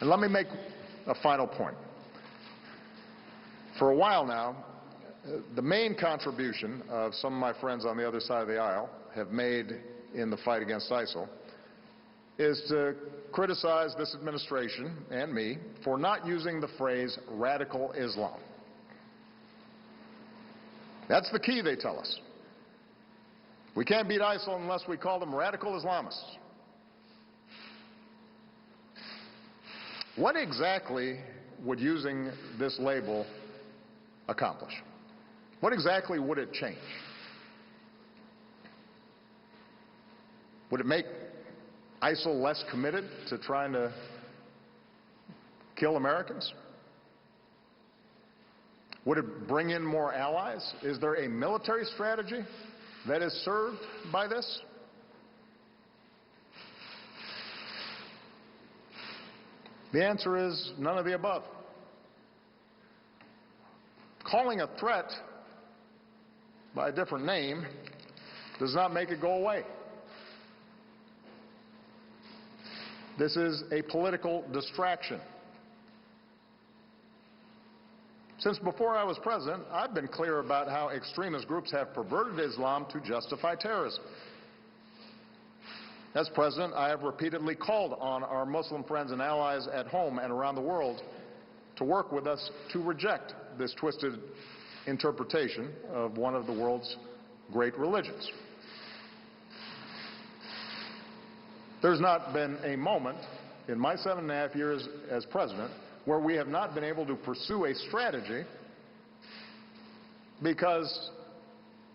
And let me make a final point. For a while now, the main contribution of some of my friends on the other side of the aisle have made in the fight against ISIL is to criticize this administration and me for not using the phrase radical Islam. That's the key, they tell us. We can't beat ISIL unless we call them radical Islamists. What exactly would using this label accomplish? What exactly would it change? Would it make ISIL less committed to trying to kill Americans? Would it bring in more allies? Is there a military strategy that is served by this? The answer is none of the above. Calling a threat by a different name does not make it go away. This is a political distraction. Since before I was president, I've been clear about how extremist groups have perverted Islam to justify terrorism. As president, I have repeatedly called on our Muslim friends and allies at home and around the world to work with us to reject this twisted interpretation of one of the world's great religions. There's not been a moment in my 7.5 years as president where we have not been able to pursue a strategy because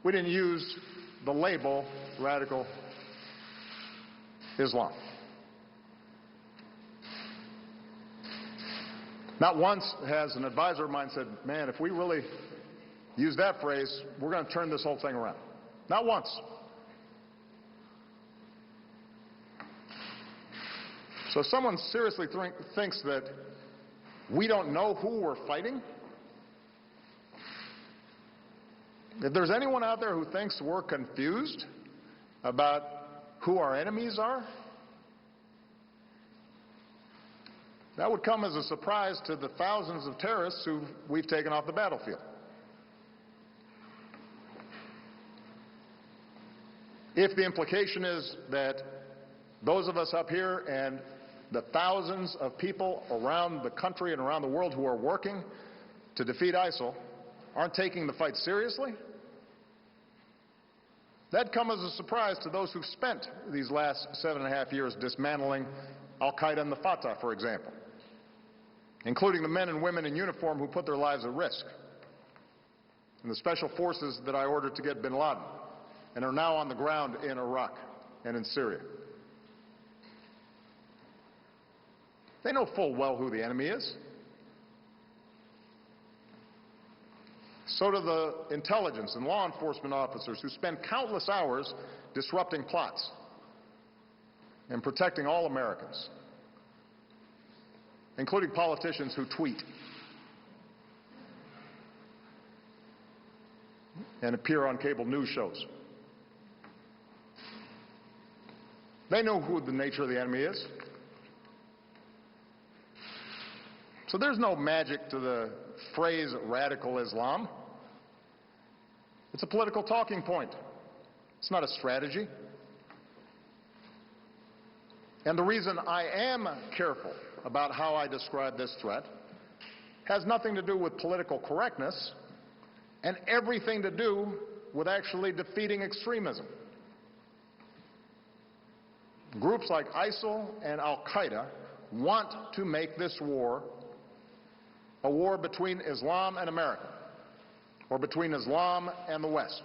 we didn't use the label radical Islam. Not once has an advisor of mine said, man, if we really use that phrase, we're going to turn this whole thing around. Not once. So if someone seriously thinks that we don't know who we're fighting, if there's anyone out there who thinks we're confused about who our enemies are, that would come as a surprise to the thousands of terrorists who we've taken off the battlefield. If the implication is that those of us up here and the thousands of people around the country and around the world who are working to defeat ISIL aren't taking the fight seriously, that'd come as a surprise to those who've spent these last 7.5 years dismantling Al-Qaeda and the Fatah, for example, including the men and women in uniform who put their lives at risk, and the special forces that I ordered to get bin Laden and are now on the ground in Iraq and in Syria. They know full well who the enemy is. So do the intelligence and law enforcement officers who spend countless hours disrupting plots and protecting all Americans, including politicians who tweet and appear on cable news shows. They know who the nature of the enemy is. So there's no magic to the phrase radical Islam. It's a political talking point. It's not a strategy. And the reason I am careful about how I describe this threat has nothing to do with political correctness and everything to do with actually defeating extremism. Groups like ISIL and Al-Qaeda want to make this war a war between Islam and America, or between Islam and the West.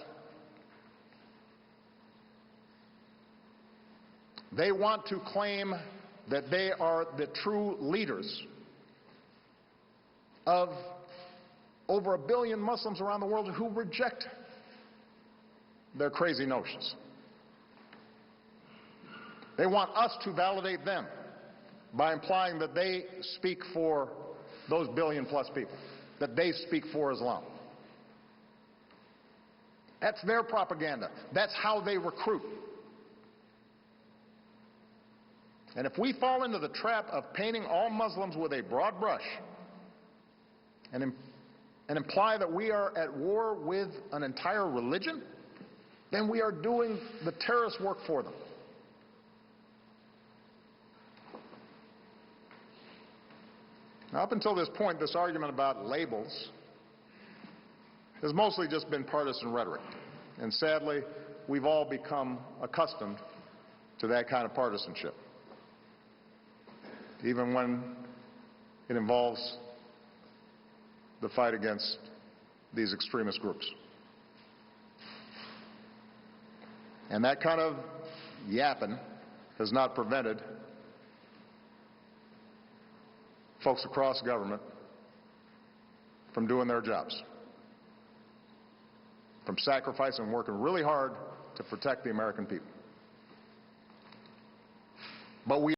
They want to claim that they are the true leaders of over 1 billion Muslims around the world who reject their crazy notions. They want us to validate them by implying that they speak for those 1 billion+ people, that they speak for Islam. That's their propaganda. That's how they recruit. And if we fall into the trap of painting all Muslims with a broad brush and imply that we are at war with an entire religion, then we are doing the terrorist work for them. Now, up until this point, this argument about labels has mostly just been partisan rhetoric. And sadly, we've all become accustomed to that kind of partisanship, even when it involves the fight against these extremist groups. And that kind of yapping has not prevented folks across government from doing their jobs, from sacrificing and working really hard to protect the American people. But we